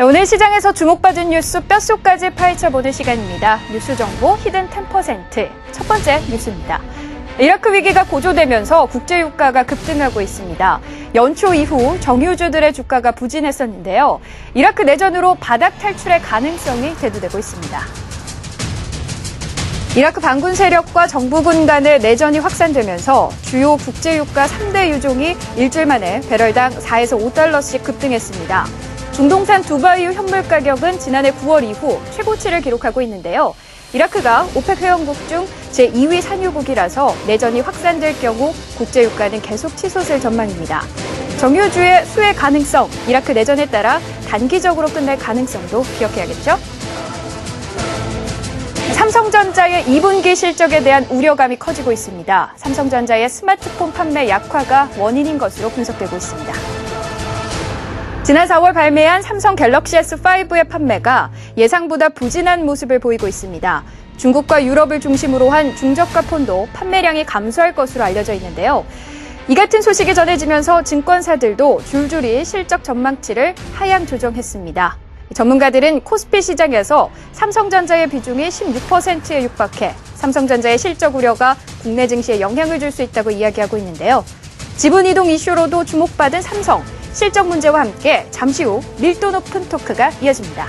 오늘 시장에서 주목받은 뉴스 뼛속까지 파헤쳐보는 시간입니다. 뉴스 정보 히든 10%. 첫 번째 뉴스입니다. 이라크 위기가 고조되면서 국제유가가 급등하고 있습니다. 연초 이후 정유주들의 주가가 부진했었는데요. 이라크 내전으로 바닥 탈출의 가능성이 대두되고 있습니다. 이라크 반군 세력과 정부군 간의 내전이 확산되면서 주요 국제유가 3대 유종이 일주일 만에 배럴당 4에서 5달러씩 급등했습니다. 중동산 두바이유 현물 가격은 지난해 9월 이후 최고치를 기록하고 있는데요. 이라크가 오펙 회원국 중 제2위 산유국이라서 내전이 확산될 경우 국제유가는 계속 치솟을 전망입니다. 정유주의 수혜 가능성, 이라크 내전에 따라 단기적으로 끝날 가능성도 기억해야겠죠? 삼성전자의 2분기 실적에 대한 우려감이 커지고 있습니다. 삼성전자의 스마트폰 판매 약화가 원인인 것으로 분석되고 있습니다. 지난 4월 발매한 삼성 갤럭시 S5의 판매가 예상보다 부진한 모습을 보이고 있습니다. 중국과 유럽을 중심으로 한 중저가 폰도 판매량이 감소할 것으로 알려져 있는데요. 이 같은 소식이 전해지면서 증권사들도 줄줄이 실적 전망치를 하향 조정했습니다. 전문가들은 코스피 시장에서 삼성전자의 비중이 16%에 육박해 삼성전자의 실적 우려가 국내 증시에 영향을 줄 수 있다고 이야기하고 있는데요. 지분 이동 이슈로도 주목받은 삼성, 실적 문제와 함께 잠시 후 밀도 높은 토크가 이어집니다.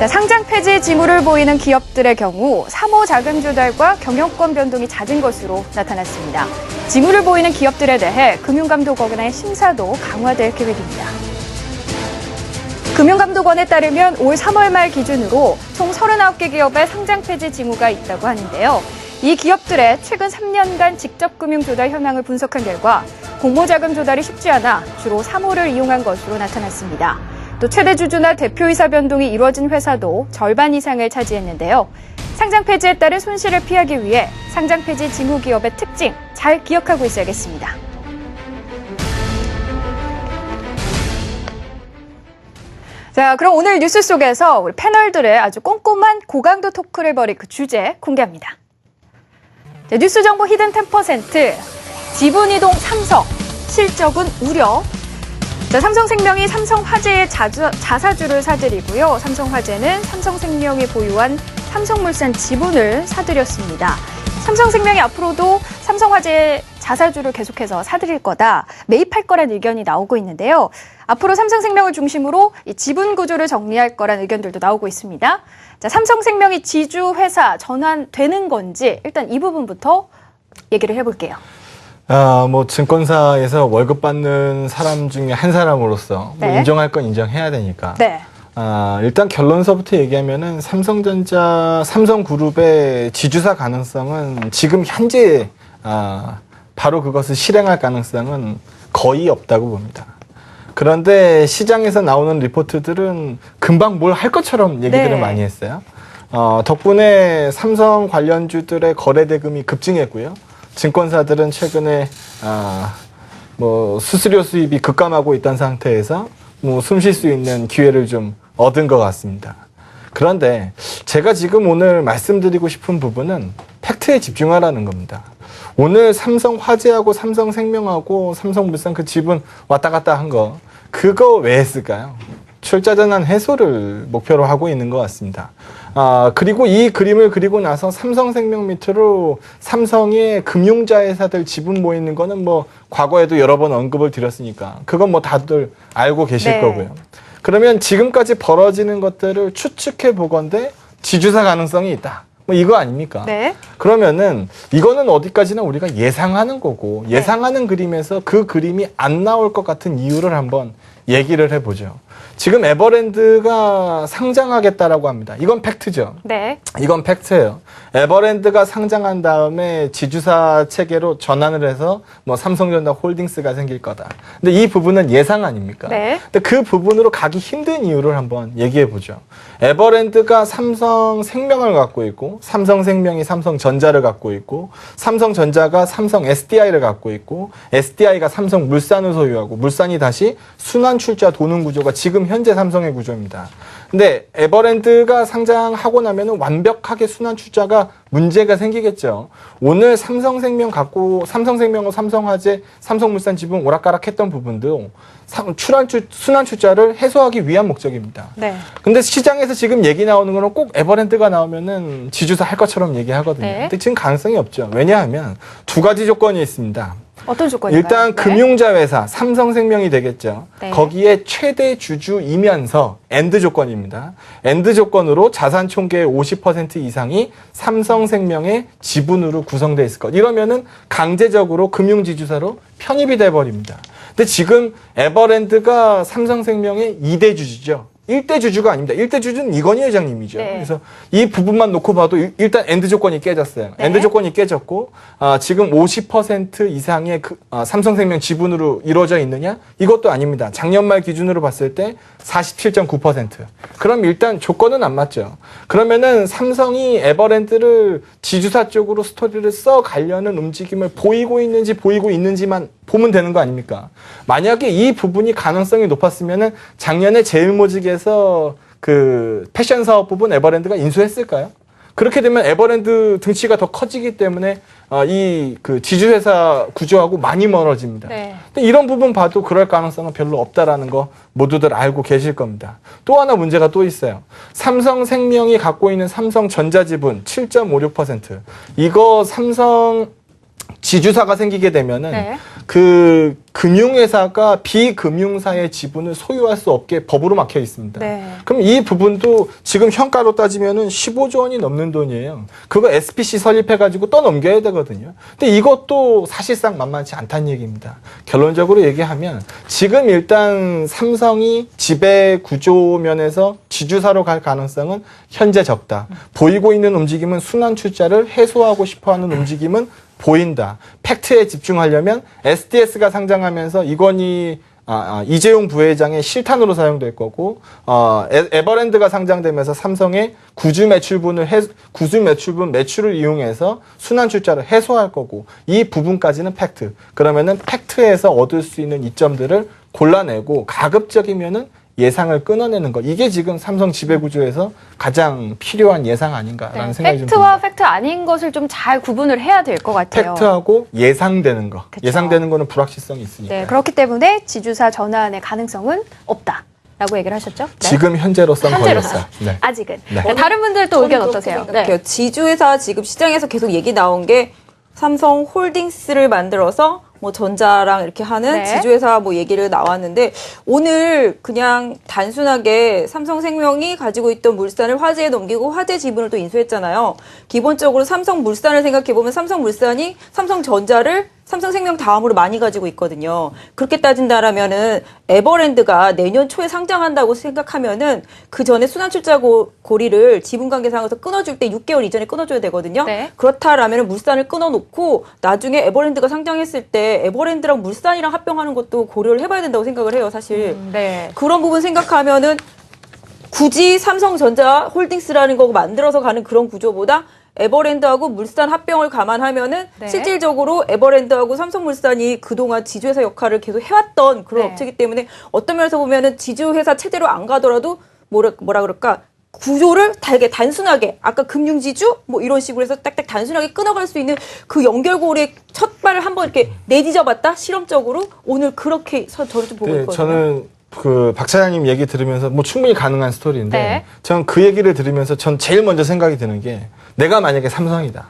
상장 폐지 징후를 보이는 기업들의 경우 사모 자금 조달과 경영권 변동이 잦은 것으로 나타났습니다. 징후를 보이는 기업들에 대해 금융감독원의 심사도 강화될 계획입니다. 금융감독원에 따르면 올 3월 말 기준으로 총 39개 기업의 상장 폐지 징후가 있다고 하는데요. 이 기업들의 최근 3년간 직접 금융 조달 현황을 분석한 결과 공모자금 조달이 쉽지 않아 주로 사모를 이용한 것으로 나타났습니다. 또 최대 주주나 대표이사 변동이 이루어진 회사도 절반 이상을 차지했는데요. 상장 폐지에 따른 손실을 피하기 위해 상장 폐지 징후 기업의 특징 잘 기억하고 있어야겠습니다. 자, 그럼 오늘 뉴스 속에서 우리 패널들의 아주 꼼꼼한 고강도 토크를 벌일 그 주제 공개합니다. 자, 뉴스 정보 히든 10%. 지분 이동 삼성. 실적은 우려. 자, 삼성생명이 삼성화재의 자사주를 사들이고요. 삼성화재는 삼성생명이 보유한 삼성물산 지분을 사들였습니다. 삼성생명이 앞으로도 삼성화재의 자사주를 계속해서 사들일 거다, 매입할 거란 의견이 나오고 있는데요. 앞으로 삼성생명을 중심으로 이 지분 구조를 정리할 거란 의견들도 나오고 있습니다. 자, 삼성생명이 지주회사 전환되는 건지 일단 이 부분부터 얘기를 해볼게요. 증권사에서 월급 받는 사람 중에 한 사람으로서 네. 인정할 건 인정해야 되니까. 네. 일단 결론서부터 얘기하면은 삼성그룹의 지주사 가능성은 지금 현재 바로 그것을 실행할 가능성은 거의 없다고 봅니다. 그런데 시장에서 나오는 리포트들은 금방 뭘 할 것처럼 얘기들을 네. 많이 했어요. 덕분에 삼성 관련주들의 거래 대금이 급증했고요. 증권사들은 최근에 수수료 수입이 급감하고 있던 상태에서 숨 쉴 수 있는 기회를 좀 얻은 것 같습니다. 그런데 제가 지금 오늘 말씀드리고 싶은 부분은 팩트에 집중하라는 겁니다. 오늘 삼성화재하고 삼성생명하고 삼성물산 그 지분 왔다 갔다 한 거, 그거 왜 했을까요? 출자전환 해소를 목표로 하고 있는 것 같습니다. 그리고 이 그림을 그리고 나서 삼성생명 밑으로 삼성의 금융자회사들 지분 모이는 거는 과거에도 여러 번 언급을 드렸으니까 그건 다들 알고 계실 네. 거고요. 그러면 지금까지 벌어지는 것들을 추측해 보건대 지주사 가능성이 있다. 이거 아닙니까? 네. 그러면은 이거는 어디까지나 우리가 예상하는 거고, 예상하는 그림에서 그 그림이 안 나올 것 같은 이유를 한번 얘기를 해보죠. 지금 에버랜드가 상장하겠다라고 합니다. 이건 팩트죠. 네. 이건 팩트예요. 에버랜드가 상장한 다음에 지주사 체계로 전환을 해서 삼성전자 홀딩스가 생길 거다. 근데 이 부분은 예상 아닙니까? 네. 근데 그 부분으로 가기 힘든 이유를 한번 얘기해 보죠. 에버랜드가 삼성생명을 갖고 있고, 삼성생명이 삼성전자를 갖고 있고, 삼성전자가 삼성 SDI를 갖고 있고, SDI가 삼성물산을 소유하고, 물산이 다시 순환 출자 도는 구조가 지금 현재 삼성의 구조입니다. 근데 에버랜드가 상장하고 나면은 완벽하게 순환 출자가 문제가 생기겠죠. 오늘 삼성생명하고 삼성화재, 삼성물산 지분 오락가락했던 부분도 순환 출자를 해소하기 위한 목적입니다. 네. 근데 시장에서 지금 얘기 나오는 거는 꼭 에버랜드가 나오면은 지주사 할 것처럼 얘기하거든요. 네. 근데 지금 가능성이 없죠. 왜냐하면 두 가지 조건이 있습니다. 어떤 조건인가요? 일단 네. 금융자 회사 삼성생명이 되겠죠. 네. 거기에 최대 주주이면서 엔드 조건입니다. 엔드 조건으로 자산 총계의 50% 이상이 삼성생명의 지분으로 구성되어 있을 것. 이러면은 강제적으로 금융지주사로 편입이 돼 버립니다. 근데 지금 에버랜드가 삼성생명의 2대 주주죠. 1대 주주가 아닙니다. 1대 주주는 이건희 회장님이죠. 네. 그래서 이 부분만 놓고 봐도 일단 엔드 조건이 깨졌어요. 네. 엔드 조건이 깨졌고 지금 50% 이상의 삼성생명 지분으로 이루어져 있느냐? 이것도 아닙니다. 작년 말 기준으로 봤을 때 47.9%. 그럼 일단 조건은 안 맞죠. 그러면은 삼성이 에버랜드를 지주사 쪽으로 스토리를 써 가려는 움직임을 보이고 있는지만 보면 되는 거 아닙니까? 만약에 이 부분이 가능성이 높았으면은 작년에 제일모직에서 그 패션 사업 부분 에버랜드가 인수했을까요? 그렇게 되면 에버랜드 등치가 더 커지기 때문에 이 그 지주회사 구조하고 많이 멀어집니다. 네. 근데 이런 부분 봐도 그럴 가능성은 별로 없다라는 거 모두들 알고 계실 겁니다. 또 하나 문제가 또 있어요. 삼성생명이 갖고 있는 삼성전자 지분 7.56%. 이거 삼성 지주사가 생기게 되면은 네. 그 금융회사가 비금융사의 지분을 소유할 수 없게 법으로 막혀 있습니다. 네. 그럼 이 부분도 지금 현가로 따지면은 15조 원이 넘는 돈이에요. 그거 SPC 설립해가지고 또 넘겨야 되거든요. 근데 이것도 사실상 만만치 않다는 얘기입니다. 결론적으로 얘기하면 지금 일단 삼성이 지배 구조 면에서 지주사로 갈 가능성은 현재 적다. 보이고 있는 움직임은 순환 출자를 해소하고 싶어하는 움직임은 보인다. 팩트에 집중하려면 SDS가 상장하면서 이건희 이재용 부회장의 실탄으로 사용될 거고 에버랜드가 상장되면서 삼성의 구주 매출분 매출을 이용해서 순환 출자를 해소할 거고 이 부분까지는 팩트. 그러면은 팩트에서 얻을 수 있는 이점들을 골라내고 가급적이면은 예상을 끊어내는 것. 이게 지금 삼성 지배구조에서 가장 필요한 예상 아닌가라는 네. 생각이 좀 팩트와 듭니다. 팩트 아닌 것을 좀 잘 구분을 해야 될 것 같아요. 팩트하고 예상되는 거. 그쵸. 예상되는 거는 불확실성이 있으니까. 네, 그렇기 때문에 지주사 전환의 가능성은 없다라고 얘기를 하셨죠? 네. 지금 현재로서는 거의 현재로서 없다. 네. 아직은. 네. 네, 다른 분들 또 의견 어떠세요? 생각해요. 지주회사 지금 시장에서 계속 얘기 나온 게 삼성홀딩스를 만들어서 뭐 전자랑 이렇게 하는 네. 지주회사 뭐 얘기를 나왔는데 오늘 그냥 단순하게 삼성생명이 가지고 있던 물산을 화재에 넘기고 화재 지분을 또 인수했잖아요. 기본적으로 삼성물산을 생각해보면 삼성물산이 삼성전자를 삼성생명 다음으로 많이 가지고 있거든요. 그렇게 따진다라면은 에버랜드가 내년 초에 상장한다고 생각하면은 그 전에 순환출자 고리를 지분관계상에서 끊어줄 때 6개월 이전에 끊어줘야 되거든요. 네. 그렇다라면은 물산을 끊어놓고 나중에 에버랜드가 상장했을 때 에버랜드랑 물산이랑 합병하는 것도 고려를 해봐야 된다고 생각을 해요, 사실. 네. 그런 부분 생각하면은 굳이 삼성전자 홀딩스라는 거 만들어서 가는 그런 구조보다 에버랜드하고 물산 합병을 감안하면은 네. 실질적으로 에버랜드하고 삼성물산이 그동안 지주회사 역할을 계속 해왔던 그런 네. 업체이기 때문에 어떤 면에서 보면은 지주회사 체제로 안 가더라도 뭐라 그럴까 구조를 되게 단순하게 아까 금융지주 뭐 이런 식으로 해서 딱딱 단순하게 끊어갈 수 있는 그 연결고리의 첫 발을 한번 이렇게 내디져봤다 실험적으로 오늘 그렇게 저를 좀 보고 네, 있거든요. 저는 그 박 차장님 얘기 들으면서 뭐 충분히 가능한 스토리인데 네. 전 그 얘기를 들으면서 전 제일 먼저 생각이 드는 게 내가 만약에 삼성이다.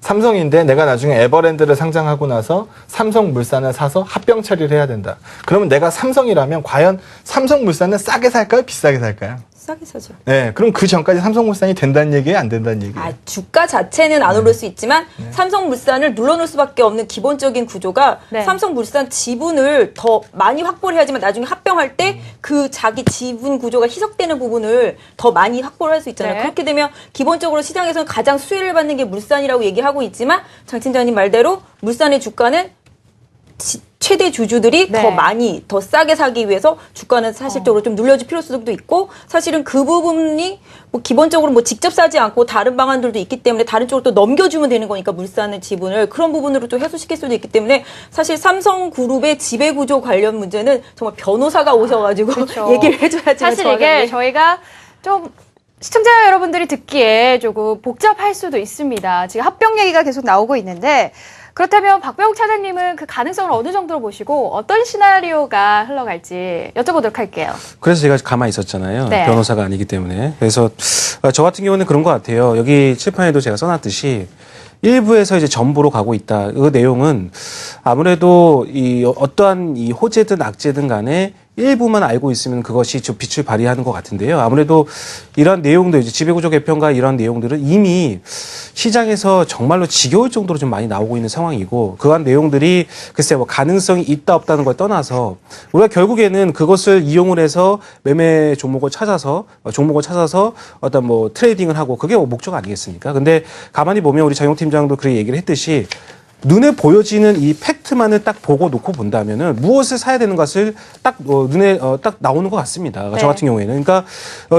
삼성인데 내가 나중에 에버랜드를 상장하고 나서 삼성물산을 사서 합병 처리를 해야 된다. 그러면 내가 삼성이라면 과연 삼성물산은 싸게 살까요? 비싸게 살까요? 싸게 사죠. 네, 그럼 그 전까지 삼성물산이 된다는 얘기예요? 안 된다는 얘기예요? 아, 주가 자체는 안 오를 수 있지만 삼성물산을 눌러놓을 수밖에 없는 기본적인 구조가 네. 삼성물산 지분을 더 많이 확보를 해야지만 나중에 합병할 때 그 자기 지분 구조가 희석되는 부분을 더 많이 확보를 할 수 있잖아요. 네. 그렇게 되면 기본적으로 시장에서는 가장 수혜를 받는 게 물산이라고 얘기하고 있지만 장 팀장님 말대로 물산의 주가는 최대 주주들이 네. 더 많이 더 싸게 사기 위해서 주가는 사실적으로 좀 눌려줄 필요성도 있고 사실은 그 부분이 뭐 기본적으로 뭐 직접 사지 않고 다른 방안들도 있기 때문에 다른 쪽으로 또 넘겨주면 되는 거니까 물산의 지분을 그런 부분으로 또 해소시킬 수도 있기 때문에 사실 삼성그룹의 지배구조 관련 문제는 정말 변호사가 오셔가지고 그렇죠. 얘기를 해줘야지 사실 이게 저희가 좀 시청자 여러분들이 듣기에 조금 복잡할 수도 있습니다. 지금 합병 얘기가 계속 나오고 있는데 그렇다면 박병욱 차장님은 그 가능성을 어느 정도로 보시고 어떤 시나리오가 흘러갈지 여쭤보도록 할게요. 그래서 제가 가만히 있었잖아요. 네. 변호사가 아니기 때문에. 그래서 저 같은 경우는 그런 것 같아요. 여기 칠판에도 제가 써놨듯이 일부에서 이제 전부로 가고 있다. 그 내용은 아무래도 이 어떠한 이 호재든 악재든 간에 일부만 알고 있으면 그것이 좀 빛을 발휘하는 것 같은데요. 아무래도 이런 내용들, 이제 지배구조 개편과 이런 내용들은 이미 시장에서 정말로 지겨울 정도로 좀 많이 나오고 있는 상황이고, 그한 내용들이 글쎄 뭐 가능성이 있다 없다는 걸 떠나서 우리가 결국에는 그것을 이용을 해서 매매 종목을 찾아서 어떤 뭐 트레이딩을 하고 그게 목적 아니겠습니까? 근데 가만히 보면 우리 장용 팀장도 그렇게 얘기를 했듯이 눈에 보여지는 이 팩트만을 딱 보고 놓고 본다면은 무엇을 사야 되는 것을 딱 눈에 딱 나오는 것 같습니다. 네. 저 같은 경우에는 그러니까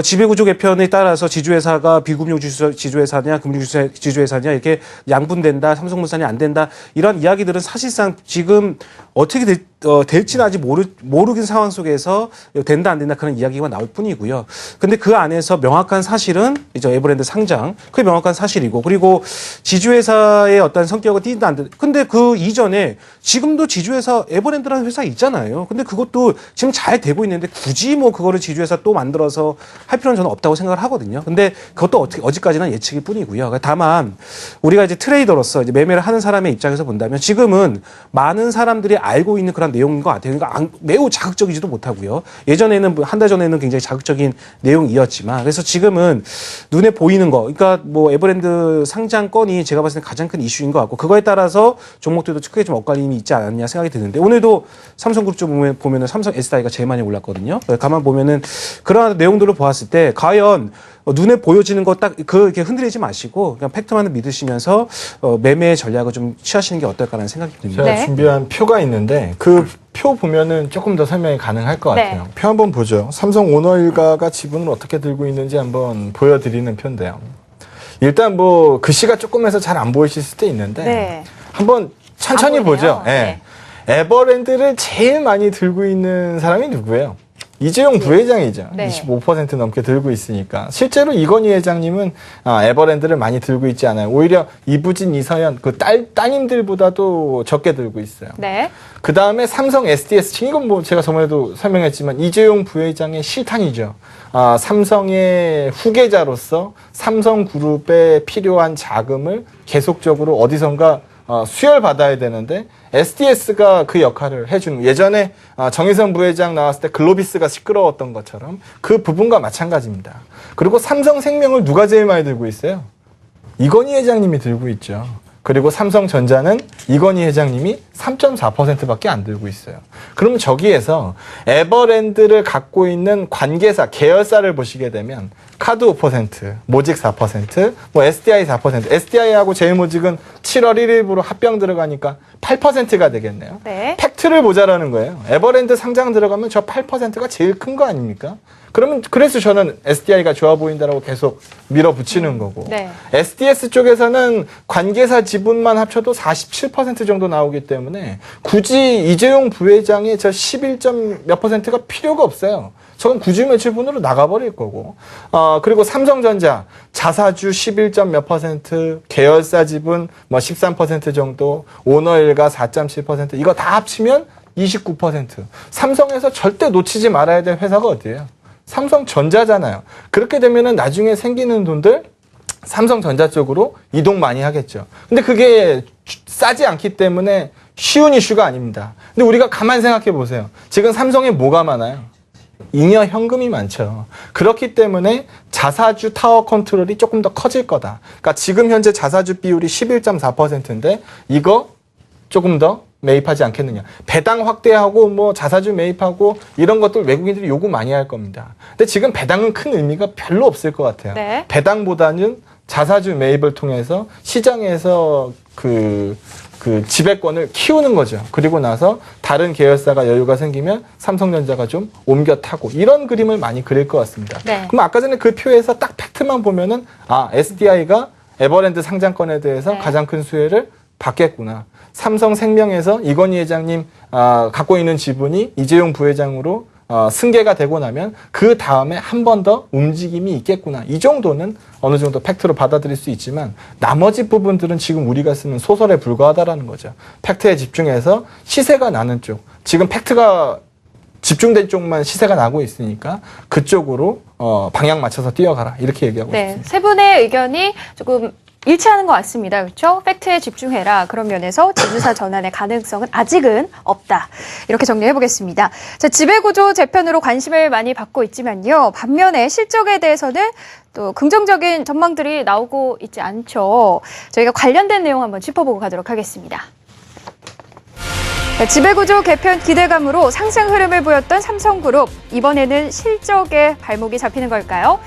지배구조 개편에 따라서 지주회사가 비금융 지주회사냐 금융 지주회사냐 이렇게 양분된다, 삼성물산이 안 된다 이런 이야기들은 사실상 지금 어떻게 될지는 아직 모르긴 상황 속에서 된다 안 된다 그런 이야기가 나올 뿐이고요. 근데 그 안에서 명확한 사실은 이제 에버랜드 상장 그게 명확한 사실이고, 그리고 지주회사의 어떤 성격을 띄는다 안 된다. 근데 그 이전에 지금도 지주회사 에버랜드라는 회사 있잖아요. 근데 그것도 지금 잘 되고 있는데 굳이 뭐 그거를 지주회사 또 만들어서 할 필요는 저는 없다고 생각을 하거든요. 근데 그것도 어디까지나 예측일 뿐이고요. 다만 우리가 이제 트레이더로서 이제 매매를 하는 사람의 입장에서 본다면 지금은 많은 사람들이 알고 있는 그런 내용인 것 같아요. 그러니까 매우 자극적이지도 못하고요. 예전에는 한 달 전에는 굉장히 자극적인 내용이었지만, 그래서 지금은 눈에 보이는 거, 그러니까 뭐 에버랜드 상장 건이 제가 봤을 때 가장 큰 이슈인 것 같고, 그거에 따라서 종목들도 크게 좀 엇갈림이 있지 않았냐 생각이 드는데, 오늘도 삼성그룹 쪽 보면은 삼성 SDI가 제일 많이 올랐거든요. 가만 보면은 그런 내용들을 보았을 때 과연 눈에 보여지는 거 딱 그렇게 흔들리지 마시고 그냥 팩트만을 믿으시면서 매매 전략을 좀 취하시는 게 어떨까라는 생각이 듭니다. 제가 네. 준비한 표가 있는데 그 표 보면은 조금 더 설명이 가능할 것 네. 같아요. 표 한번 보죠. 삼성 오너일가가 지분을 어떻게 들고 있는지 한번 보여드리는 표인데요. 일단 뭐 글씨가 조금 해서 잘 안 보이실 수도 있는데 네. 한번 천천히 안 보이네요. 보죠. 예. 에버랜드를 제일 많이 들고 있는 사람이 누구예요? 이재용 부회장이죠. 네. 25% 넘게 들고 있으니까. 실제로 이건희 회장님은 에버랜드를 많이 들고 있지 않아요. 오히려 이부진, 이서연 그 따님들보다도 적게 들고 있어요. 네. 그 다음에 삼성 SDS, 이건 뭐 제가 저번에도 설명했지만 이재용 부회장의 실탄이죠. 삼성의 후계자로서 삼성그룹에 필요한 자금을 계속적으로 어디선가 수혈받아야 되는데 SDS가 그 역할을 해주는, 예전에 정의선 부회장 나왔을 때 글로비스가 시끄러웠던 것처럼 그 부분과 마찬가지입니다. 그리고 삼성생명을 누가 제일 많이 들고 있어요? 이건희 회장님이 들고 있죠. 그리고 삼성전자는 이건희 회장님이 3.4%밖에 안 들고 있어요. 그러면 저기에서 에버랜드를 갖고 있는 관계사, 계열사를 보시게 되면 카드 5%, 모직 4%, 뭐 SDI 4%, SDI하고 제일모직은 7월 1일부로 합병 들어가니까 8%가 되겠네요. 네. 팩트를 보자라는 거예요. 에버랜드 상장 들어가면 저 8%가 제일 큰 거 아닙니까? 그러면 그래서 저는 SDI가 좋아 보인다라고 계속 밀어붙이는 거고, 네. SDS 쪽에서는 관계사 지분만 합쳐도 47% 정도 나오기 때문에 굳이 이재용 부회장의 저 11몇 %가 필요가 없어요. 저건 구주 매출분으로 나가버릴 거고, 그리고 삼성전자 자사주 11몇 %, 계열사 지분 뭐 13% 정도, 오너일가 4.7%, 이거 다 합치면 29%. 삼성에서 절대 놓치지 말아야 될 회사가 어디예요? 삼성전자잖아요. 그렇게 되면은 나중에 생기는 돈들 삼성전자 쪽으로 이동 많이 하겠죠. 근데 그게 싸지 않기 때문에 쉬운 이슈가 아닙니다. 근데 우리가 가만 생각해 보세요. 지금 삼성에 뭐가 많아요? 잉여 현금이 많죠. 그렇기 때문에 자사주 타워 컨트롤이 조금 더 커질 거다. 그러니까 지금 현재 자사주 비율이 11.4%인데 이거 조금 더 매입하지 않겠느냐. 배당 확대하고 뭐 자사주 매입하고 이런 것들 외국인들이 요구 많이 할 겁니다. 근데 지금 배당은 큰 의미가 별로 없을 것 같아요. 네. 배당보다는 자사주 매입을 통해서 시장에서 그 지배권을 키우는 거죠. 그리고 나서 다른 계열사가 여유가 생기면 삼성전자가 좀 옮겨 타고 이런 그림을 많이 그릴 것 같습니다. 네. 그럼 아까 전에 그 표에서 딱 팩트만 보면은 SDI가 에버랜드 상장권에 대해서 네. 가장 큰 수혜를 받겠구나. 삼성생명에서 이건희 회장님 갖고 있는 지분이 이재용 부회장으로 승계가 되고 나면 그 다음에 한 번 더 움직임이 있겠구나. 이 정도는 어느 정도 팩트로 받아들일 수 있지만 나머지 부분들은 지금 우리가 쓰는 소설에 불과하다라는 거죠. 팩트에 집중해서 시세가 나는 쪽. 지금 팩트가 집중된 쪽만 시세가 나고 있으니까 그쪽으로 방향 맞춰서 뛰어가라. 이렇게 얘기하고 있습니다. 세 분의 의견이 조금 일치하는 것 같습니다. 그렇죠? 팩트에 집중해라. 그런 면에서 지주사 전환의 가능성은 아직은 없다. 이렇게 정리해 보겠습니다. 자, 지배구조 재편으로 관심을 많이 받고 있지만요. 반면에 실적에 대해서는 또 긍정적인 전망들이 나오고 있지 않죠. 저희가 관련된 내용 한번 짚어보고 가도록 하겠습니다. 지배구조 개편 기대감으로 상승 흐름을 보였던 삼성그룹. 이번에는 실적에 발목이 잡히는 걸까요?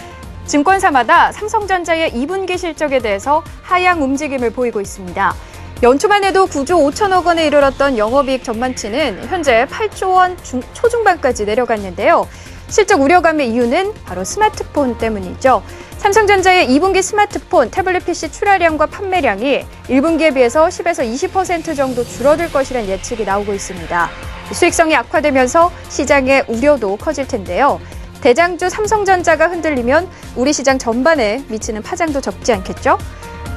증권사마다 삼성전자의 2분기 실적에 대해서 하향 움직임을 보이고 있습니다. 연초만 해도 9조 5천억 원에 이르렀던 영업이익 전망치는 현재 8조 원 초중반까지 내려갔는데요. 실적 우려감의 이유는 바로 스마트폰 때문이죠. 삼성전자의 2분기 스마트폰, 태블릿 PC 출하량과 판매량이 1분기에 비해서 10에서 20% 정도 줄어들 것이라는 예측이 나오고 있습니다. 수익성이 악화되면서 시장의 우려도 커질 텐데요. 대장주 삼성전자가 흔들리면 우리 시장 전반에 미치는 파장도 적지 않겠죠?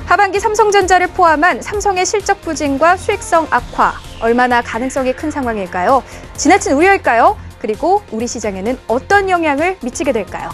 하반기 삼성전자를 포함한 삼성의 실적 부진과 수익성 악화, 얼마나 가능성이 큰 상황일까요? 지나친 우려일까요? 그리고 우리 시장에는 어떤 영향을 미치게 될까요?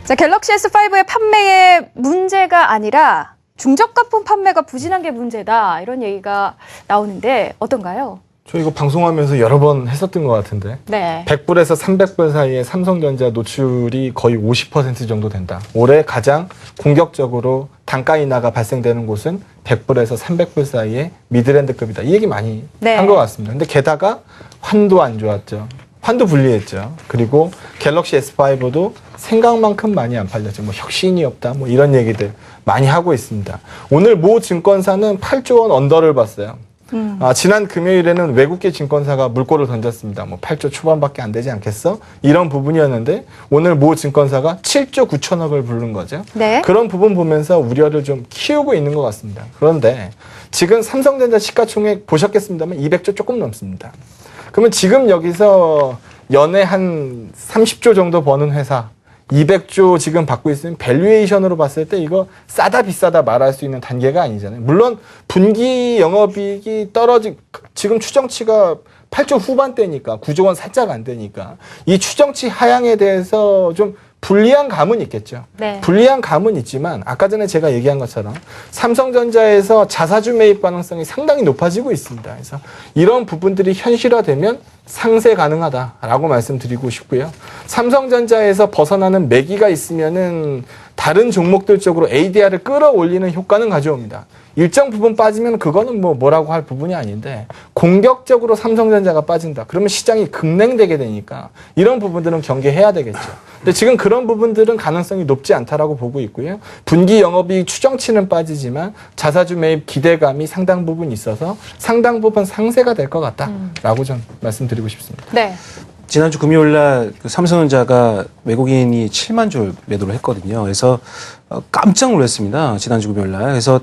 자, 갤럭시 S5의 판매에 문제가 아니라 중저가폰 판매가 부진한 게 문제다. 이런 얘기가 나오는데 어떤가요? 저 이거 방송하면서 여러 번 했었던 것 같은데. 네. 100불에서 300불 사이에 삼성전자 노출이 거의 50% 정도 된다. 올해 가장 공격적으로 단가 인하가 발생되는 곳은 100불에서 300불 사이에 미드랜드급이다. 이 얘기 많이 한 것 같습니다. 근데 게다가 환도 안 좋았죠. 환도 불리했죠. 그리고 갤럭시 S5도 생각만큼 많이 안 팔렸죠. 뭐 혁신이 없다. 뭐 이런 얘기들 많이 하고 있습니다. 오늘 모 증권사는 8조 원 언더를 봤어요. 지난 금요일에는 외국계 증권사가 물꼬를 던졌습니다. 뭐 8조 초반밖에 안 되지 않겠어? 이런 부분이었는데 오늘 모 증권사가 7조 9천억을 부른 거죠. 네. 그런 부분 보면서 우려를 좀 키우고 있는 것 같습니다. 그런데 지금 삼성전자 시가총액 보셨겠습니다만 200조 조금 넘습니다. 그러면 지금 여기서 연에 한 30조 정도 버는 회사 200조 지금 받고 있으면 밸류에이션으로 봤을 때 이거 싸다 비싸다 말할 수 있는 단계가 아니잖아요. 물론 분기 영업이익이 지금 추정치가 8조 후반대니까 9조 원 살짝 안 되니까 이 추정치 하향에 대해서 좀 불리한 감은 있겠죠. 네. 불리한 감은 있지만 아까 전에 제가 얘기한 것처럼 삼성전자에서 자사주 매입 가능성이 상당히 높아지고 있습니다. 그래서 이런 부분들이 현실화되면 상세 가능하다라고 말씀드리고 싶고요. 삼성전자에서 벗어나는 매기가 있으면은 다른 종목들 쪽으로 ADR을 끌어올리는 효과는 가져옵니다. 일정 부분 빠지면 그거는 뭐라고 할 부분이 아닌데 공격적으로 삼성전자가 빠진다. 그러면 시장이 급냉되게 되니까 이런 부분들은 경계해야 되겠죠. 근데 지금 그런 부분들은 가능성이 높지 않다라고 보고 있고요. 분기 영업이익 추정치는 빠지지만 자사주 매입 기대감이 상당 부분 있어서 상당 부분 상세가 될 것 같다라고 좀 말씀드리고 싶습니다. 네. 지난주 금요일 날 삼성전자가 외국인이 7만 주 매도를 했거든요. 그래서 깜짝 놀랐습니다. 지난주 금요일 날. 그래서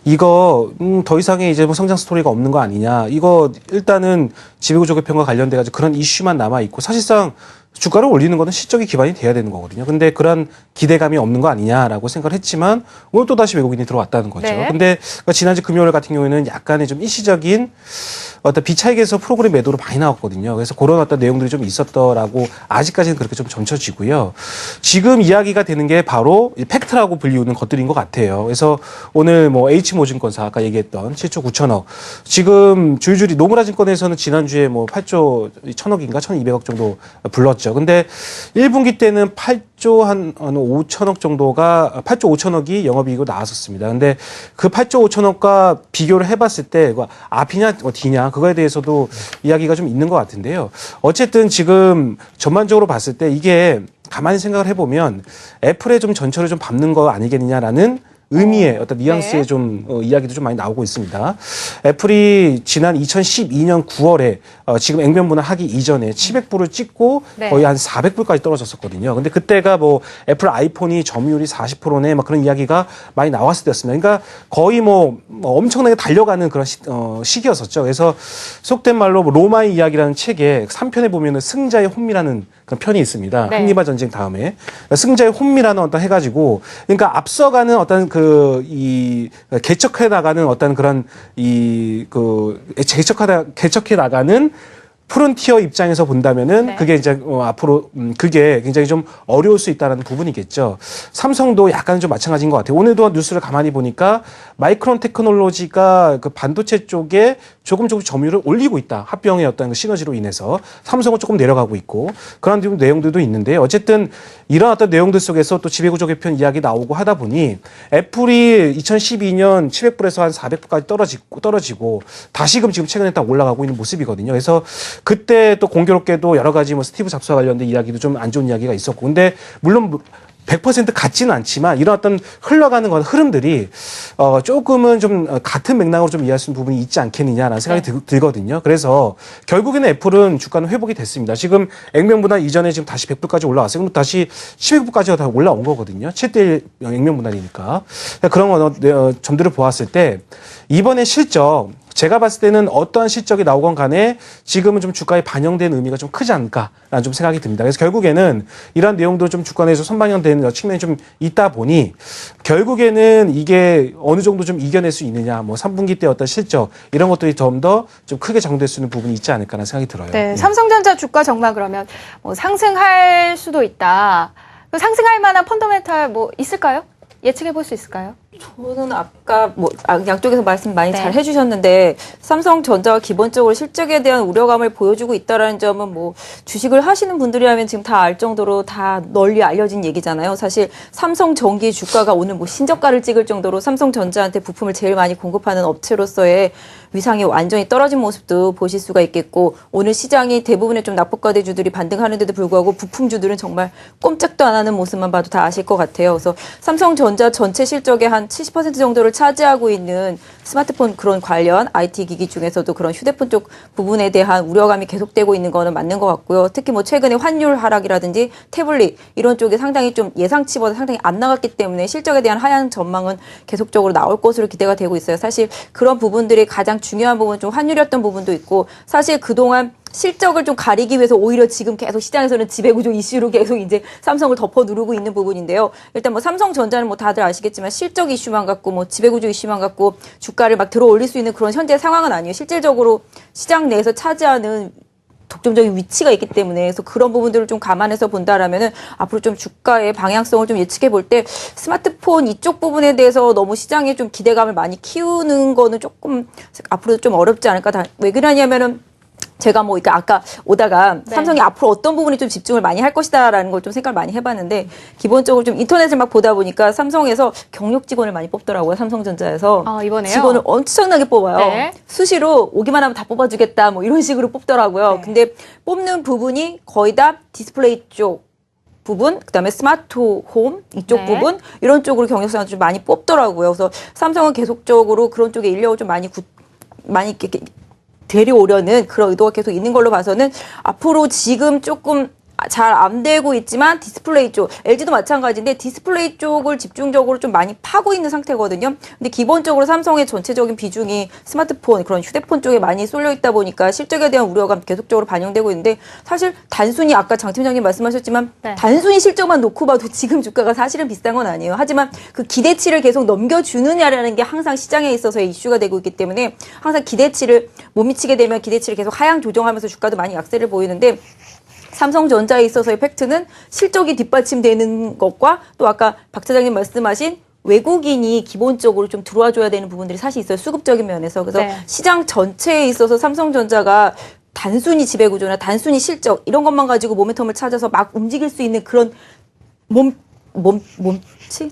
이거 더 이상의 이제 뭐 성장 스토리가 없는 거 아니냐. 이거 일단은 지배구조 개편과 관련돼 가지고 그런 이슈만 남아 있고 사실상 주가를 올리는 거는 실적이 기반이 돼야 되는 거거든요. 근데 그런 기대감이 없는 거 아니냐라고 생각을 했지만 오늘 또 다시 외국인이 들어왔다는 거죠. 네. 근데 지난주 금요일 같은 경우에는 약간의 좀 일시적인 어떤 비차익에서 프로그램 매도로 많이 나왔거든요. 그래서 그런 어떤 내용들이 좀 있었더라고 아직까지는 그렇게 좀 점쳐지고요. 지금 이야기가 되는 게 바로 팩트라고 불리우는 것들인 것 같아요. 그래서 오늘 뭐 H모증권사 아까 얘기했던 7조 9천억 지금 줄줄이 노무라 증권에서는 지난주에 뭐 8조 1천억인가 1,200억 정도 불렀죠. 근데 1분기 때는 8조 한 5천억 정도가 8조 5천억이 영업이익으로 나왔었습니다. 근데 그 8조 5천억과 비교를 해봤을 때 앞이냐 뒤냐 그거에 대해서도 이야기가 좀 있는 것 같은데요. 어쨌든 지금 전반적으로 봤을 때 이게 가만히 생각을 해보면 애플의 좀 전철을 좀 밟는 거 아니겠느냐라는 의미의 어떤 뉘앙스의 네. 좀 이야기도 좀 많이 나오고 있습니다. 애플이 지난 2012년 9월에 지금 액면분할 하기 이전에 700불을 찍고 네. 거의 한 400불까지 떨어졌었거든요. 근데 그때가 뭐 애플 아이폰이 점유율이 40%네 막 그런 이야기가 많이 나왔을 때였습니다. 그러니까 거의 뭐 엄청나게 달려가는 그런 시기였었죠. 그래서 속된 말로 뭐 로마의 이야기라는 책에 3편에 보면은 승자의 혼미라는 그런 편이 있습니다. 네. 한니발 전쟁 다음에 승자의 혼미라는 어떤 해가지고 그러니까 앞서가는 어떤 이 개척해 나가는 어떤 그런 개척해 나가는 프론티어 입장에서 본다면은 네. 그게 이제 앞으로 그게 굉장히 좀 어려울 수 있다는 부분이겠죠. 삼성도 약간 좀 마찬가지인 것 같아요. 오늘도 뉴스를 가만히 보니까 마이크론 테크놀로지가 그 반도체 쪽에 조금씩 점유율을 올리고 있다. 합병의 어떤 그 시너지로 인해서 삼성은 조금 내려가고 있고 그런 내용들도 있는데 어쨌든 이런 어떤 내용들 속에서 또 지배구조 개편 이야기 나오고 하다 보니 애플이 2012년 700불에서 한 400불까지 떨어지고 다시금 지금 최근에 딱 올라가고 있는 모습이거든요. 그래서 그때 또 공교롭게도 여러 가지 뭐 스티브 잡스와 관련된 이야기도 좀 안 좋은 이야기가 있었고 근데 물론 100% 같지는 않지만 이런 어떤 흘러가는 흐름들이 조금은 좀 같은 맥락으로 좀 이해할 수 있는 부분이 있지 않겠느냐라는 생각이 들거든요. 그래서 결국에는 애플은 주가는 회복이 됐습니다. 지금 액면분할 이전에 지금 다시 100불까지 올라왔어요. 그럼 다시 700불까지가 다 올라온 거거든요. 7대1 액면분할이니까. 그런 점들을 보았을 때 이번에 실적 제가 봤을 때는 어떠한 실적이 나오건 간에 지금은 좀 주가에 반영된 의미가 좀 크지 않을까라는 좀 생각이 듭니다. 그래서 결국에는 이러한 내용도 좀 주가 내에서 선반영되는 측면이 좀 있다 보니 결국에는 이게 어느 정도 좀 이겨낼 수 있느냐, 뭐 3분기 때 어떤 실적 이런 것들이 좀 더 좀 크게 작용될 수 있는 부분이 있지 않을까라는 생각이 들어요. 네, 삼성전자 주가 정말 그러면 뭐 상승할 수도 있다. 상승할 만한 펀더멘탈 뭐 있을까요? 예측해 볼 수 있을까요? 저는 아까 양쪽에서 말씀 많이 네. 잘 해주셨는데 삼성전자가 기본적으로 실적에 대한 우려감을 보여주고 있다라는 점은 뭐 주식을 하시는 분들이라면 지금 다 알 정도로 다 널리 알려진 얘기잖아요. 사실 삼성전기 주가가 오늘 뭐 신저가를 찍을 정도로 삼성전자한테 부품을 제일 많이 공급하는 업체로서의 위상이 완전히 떨어진 모습도 보실 수가 있겠고 오늘 시장이 대부분의 좀 낙폭과대주들이 반등하는데도 불구하고 부품주들은 정말 꼼짝도 안 하는 모습만 봐도 다 아실 것 같아요. 그래서 삼성전자 전체 실적의 한 70% 정도를 차지하고 있는 스마트폰 그런 관련 IT 기기 중에서도 그런 휴대폰 쪽 부분에 대한 우려감이 계속되고 있는 거는 맞는 것 같고요. 특히 뭐 최근에 환율 하락이라든지 태블릿 이런 쪽이 상당히 좀 예상치보다 상당히 안 나갔기 때문에 실적에 대한 하향 전망은 계속적으로 나올 것으로 기대가 되고 있어요. 사실 그런 부분들이 가장 중요한 부분은 좀 환율이었던 부분도 있고 사실 그동안 실적을 좀 가리기 위해서 오히려 지금 계속 시장에서는 지배구조 이슈로 계속 이제 삼성을 덮어 누르고 있는 부분인데요. 일단 뭐 삼성전자는 뭐 다들 아시겠지만 실적 이슈만 갖고 뭐 지배구조 이슈만 갖고 주가를 막 들어 올릴 수 있는 그런 현재 상황은 아니에요. 실질적으로 시장 내에서 차지하는 독점적인 위치가 있기 때문에 그래서 그런 부분들을 좀 감안해서 본다라면은 앞으로 좀 주가의 방향성을 좀 예측해 볼 때 스마트폰 이쪽 부분에 대해서 너무 시장에 좀 기대감을 많이 키우는 거는 조금 앞으로 좀 어렵지 않을까. 왜 그러냐면은 제가 뭐 아까 오다가 네. 삼성이 앞으로 어떤 부분이 좀 집중을 많이 할 것이다라는 걸 좀 생각을 많이 해봤는데 기본적으로 좀 인터넷을 막 보다 보니까 삼성에서 경력 직원을 많이 뽑더라고요. 삼성전자에서 이번에요? 직원을 엄청나게 뽑아요. 네. 수시로 오기만 하면 다 뽑아주겠다 뭐 이런 식으로 뽑더라고요. 네. 근데 뽑는 부분이 거의 다 디스플레이 쪽 부분, 그다음에 스마트홈 이쪽 네. 부분 이런 쪽으로 경력상을 좀 많이 뽑더라고요. 그래서 삼성은 계속적으로 그런 쪽에 인력을 좀 많이 이렇게 데려오려는 그런 의도가 계속 있는 걸로 봐서는 앞으로 지금 조금 잘 안 되고 있지만 디스플레이 쪽, LG도 마찬가지인데 디스플레이 쪽을 집중적으로 좀 많이 파고 있는 상태거든요. 근데 기본적으로 삼성의 전체적인 비중이 스마트폰, 그런 휴대폰 쪽에 많이 쏠려 있다 보니까 실적에 대한 우려감 계속적으로 반영되고 있는데 사실 단순히 아까 장 팀장님 말씀하셨지만 네. 단순히 실적만 놓고 봐도 지금 주가가 사실은 비싼 건 아니에요. 하지만 그 기대치를 계속 넘겨주느냐라는 게 항상 시장에 있어서의 이슈가 되고 있기 때문에 항상 기대치를 못 미치게 되면 기대치를 계속 하향 조정하면서 주가도 많이 약세를 보이는데 삼성전자에 있어서의 팩트는 실적이 뒷받침되는 것과 또 아까 박 차장님 말씀하신 외국인이 기본적으로 좀 들어와줘야 되는 부분들이 사실 있어요. 수급적인 면에서. 그래서 네. 시장 전체에 있어서 삼성전자가 단순히 지배구조나 단순히 실적 이런 것만 가지고 모멘텀을 찾아서 막 움직일 수 있는 그런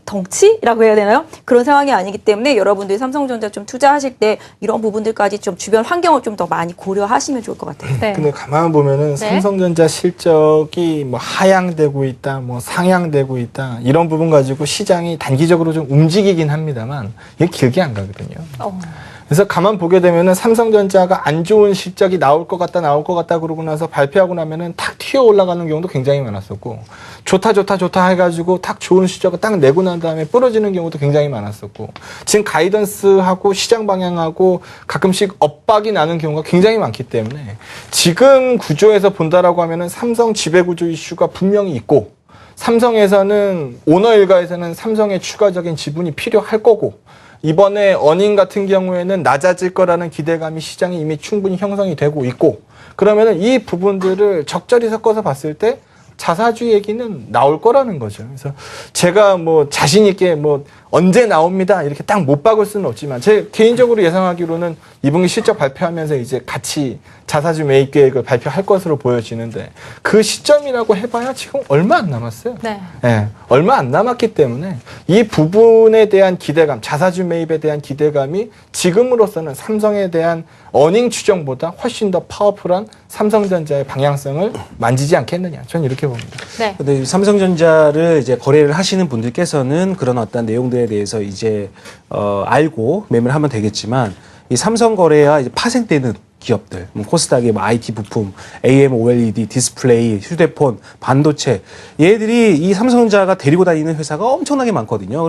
덩치라고 해야 되나요? 그런 상황이 아니기 때문에 여러분들이 삼성전자 좀 투자하실 때 이런 부분들까지 좀 주변 환경을 좀 더 많이 고려하시면 좋을 것 같아요. 네. 근데 가만 보면은 삼성전자 실적이 뭐 하향되고 있다, 뭐 상향되고 있다 이런 부분 가지고 시장이 단기적으로 좀 움직이긴 합니다만 이게 길게 안 가거든요. 그래서 가만 보게 되면은 삼성전자가 안 좋은 실적이 나올 것 같다 그러고 나서 발표하고 나면은 탁 튀어 올라가는 경우도 굉장히 많았었고, 좋다 해가지고 탁 좋은 실적을 딱 내고 난 다음에 부러지는 경우도 굉장히 많았었고, 지금 가이던스하고 시장 방향하고 가끔씩 엇박이 나는 경우가 굉장히 많기 때문에 지금 구조에서 본다라고 하면은 삼성 지배구조 이슈가 분명히 있고, 삼성에서는 오너 일가에서는 삼성의 추가적인 지분이 필요할 거고, 이번에 어닝 같은 경우에는 낮아질 거라는 기대감이 시장에 이미 충분히 형성이 되고 있고, 그러면은 이 부분들을 적절히 섞어서 봤을 때 자사주 얘기는 나올 거라는 거죠. 그래서 제가 뭐 자신 있게 뭐 언제 나옵니다 이렇게 딱 못 박을 수는 없지만, 제 개인적으로 예상하기로는 2분기 실적 발표하면서 이제 같이 자사주 매입 계획을 발표할 것으로 보여지는데, 그 시점이라고 해봐야 지금 얼마 안 남았어요. 네. 네, 얼마 안 남았기 때문에 이 부분에 대한 기대감, 자사주 매입에 대한 기대감이 지금으로서는 삼성에 대한 어닝 추정보다 훨씬 더 파워풀한 삼성전자의 방향성을 만지지 않겠느냐, 저는 이렇게 봅니다. 네. 근데 삼성전자를 이제 거래를 하시는 분들께서는 그런 어떤 내용들에 대해서 이제 알고 매매를 하면 되겠지만, 이 삼성거래와 이제 파생되는 기업들, 뭐 코스닥의 뭐 IT 부품, AM, OLED, 디스플레이, 휴대폰, 반도체, 얘들이 이 삼성전자가 데리고 다니는 회사가 엄청나게 많거든요.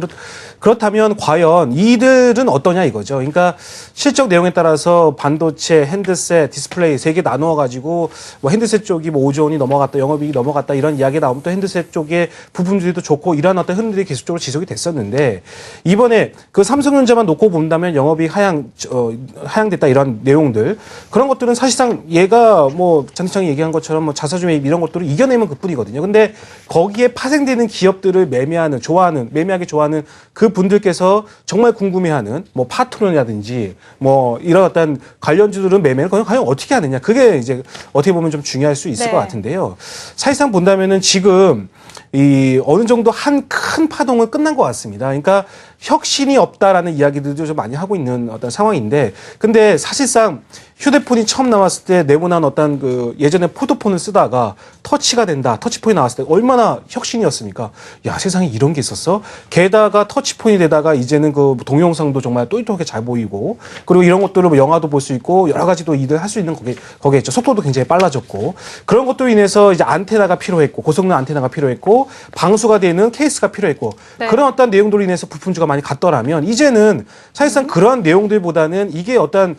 그렇다면 과연 이들은 어떠냐 이거죠. 그러니까 실적 내용에 따라서 반도체, 핸드셋, 디스플레이 세 개 나누어 가지고 뭐 핸드셋 쪽이 뭐 5조 원이 넘어갔다, 영업이익이 넘어갔다 이런 이야기 나오면 또 핸드셋 쪽의 부품들도 좋고 이러한 어떤 흐름들이 계속적으로 지속이 됐었는데, 이번에 그 삼성전자만 놓고 본다면 영업이익 하향됐다 이런 내용들, 그런 것들은 사실상 얘가 뭐 장기창이 얘기한 것처럼 뭐 자사주 매입 이런 것들을 이겨내면 그뿐이거든요. 근데 거기에 파생되는 기업들을 매매하기 좋아하는 그 분들께서 정말 궁금해하는 뭐 파트너라든지 뭐 이런 어떤 관련주들은 매매를 과연 어떻게 하느냐, 그게 이제 어떻게 보면 좀 중요할 수 있을 네. 것 같은데요. 사실상 본다면은 지금 이 어느 정도 한 큰 파동은 끝난 것 같습니다. 그러니까 혁신이 없다라는 이야기들도 좀 많이 하고 있는 어떤 상황인데, 근데 사실상 휴대폰이 처음 나왔을 때 네모난 어떤 그 예전에 포도폰을 쓰다가 터치가 된다, 터치폰이 나왔을 때 얼마나 혁신이었습니까? 야, 세상에 이런 게 있었어? 게다가 터치폰이 되다가 이제는 그 동영상도 정말 또렷하게 잘 보이고, 그리고 이런 것들을 뭐 영화도 볼 수 있고 여러 가지도 일을 할 수 있는 거기에 있죠. 속도도 굉장히 빨라졌고, 그런 것들로 인해서 이제 안테나가 필요했고, 고성능 안테나가 필요했고, 방수가 되는 케이스가 필요했고, 네. 그런 어떤 내용들로 인해서 부품주가 많이 갔더라면, 이제는 사실상 그런 내용들보다는 이게 어떤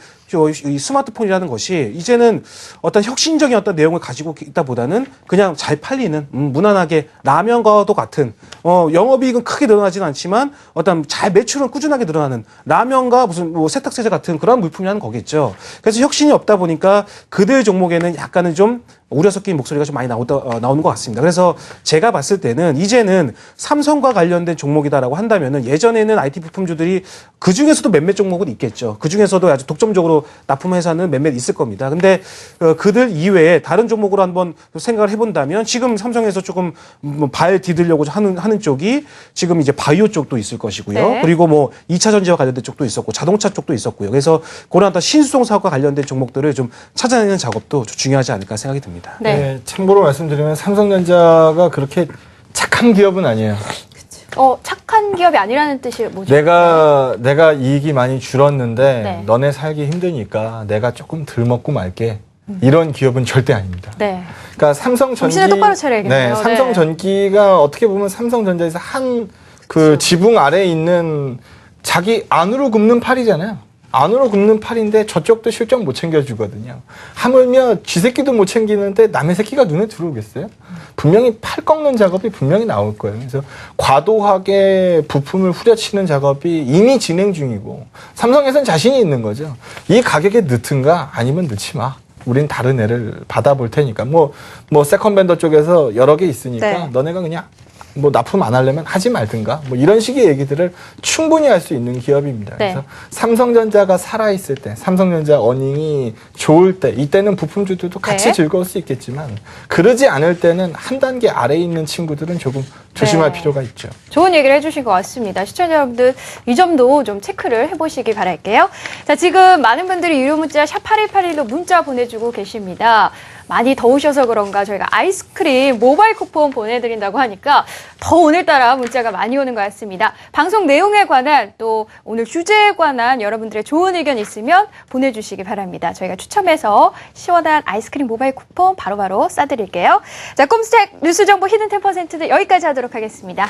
이 스마트폰이라는 것이 이제는 어떤 혁신적인 어떤 내용을 가지고 있다보다는 그냥 잘 팔리는 무난하게 라면과도 같은 영업이익은 크게 늘어나지는 않지만 어떤 잘 매출은 꾸준하게 늘어나는 라면과 무슨 뭐 세탁세제 같은 그런 물품이라는 거겠죠. 그래서 혁신이 없다 보니까 그들 종목에는 약간은 좀 우려 섞인 목소리가 좀 많이 나오는 것 같습니다. 그래서 제가 봤을 때는 이제는 삼성과 관련된 종목이다라고 한다면은, 예전에는 IT 부품주들이 그 중에서도 몇몇 종목은 있겠죠. 그 중에서도 아주 독점적으로 납품회사는 몇몇 있을 겁니다. 근데 그들 이외에 다른 종목으로 한번 생각을 해본다면, 지금 삼성에서 조금 발 디딜려고 하는 쪽이 지금 이제 바이오 쪽도 있을 것이고요. 네. 그리고 뭐 2차 전지와 관련된 쪽도 있었고 자동차 쪽도 있었고요. 그래서 그런 어떤 신수송 사업과 관련된 종목들을 좀 찾아내는 작업도 좀 중요하지 않을까 생각이 듭니다. 네. 네, 참고로 말씀드리면 삼성전자가 그렇게 착한 기업은 아니에요. 착한 기업이 아니라는 뜻이 뭐죠? 내가 이익이 많이 줄었는데 네. 너네 살기 힘드니까 내가 조금 덜 먹고 말게. 이런 기업은 절대 아닙니다. 네. 그러니까 삼성전기, 정신을 똑바로 차려야겠네요. 네, 삼성전기가 어떻게 보면 삼성전자에서 한 그 지붕 아래에 있는 자기 안으로 굽는 팔이잖아요. 안으로 굽는 팔인데 저쪽도 실적 못 챙겨주거든요. 하물며 쥐새끼도 못 챙기는데 남의 새끼가 눈에 들어오겠어요? 분명히 팔 꺾는 작업이 분명히 나올 거예요. 그래서 과도하게 부품을 후려치는 작업이 이미 진행 중이고, 삼성에서는 자신이 있는 거죠. 이 가격에 넣든가 아니면 넣지 마. 우린 다른 애를 받아볼 테니까. 뭐 세컨벤더 쪽에서 여러 개 있으니까 네. 너네가 그냥 뭐 납품 안 하려면 하지 말든가, 뭐 이런 식의 얘기들을 충분히 할 수 있는 기업입니다. 네. 그래서 삼성전자가 살아있을 때, 삼성전자 어닝이 좋을 때, 이때는 부품주들도 같이 네. 즐거울 수 있겠지만, 그러지 않을 때는 한 단계 아래에 있는 친구들은 조금 조심할 네. 필요가 있죠. 좋은 얘기를 해주신 것 같습니다. 시청자 여러분들 이 점도 좀 체크를 해보시기 바랄게요. 자, 지금 많은 분들이 유료 문자 샵 8181로 문자 보내주고 계십니다. 많이 더우셔서 그런가 저희가 아이스크림 모바일 쿠폰 보내드린다고 하니까 더 오늘따라 문자가 많이 오는 것 같습니다. 방송 내용에 관한 또 오늘 주제에 관한 여러분들의 좋은 의견 있으면 보내주시기 바랍니다. 저희가 추첨해서 시원한 아이스크림 모바일 쿠폰 바로바로 쏴드릴게요. 자, 꼼수책 뉴스 정보 히든 10%는 여기까지 하도록 하겠습니다.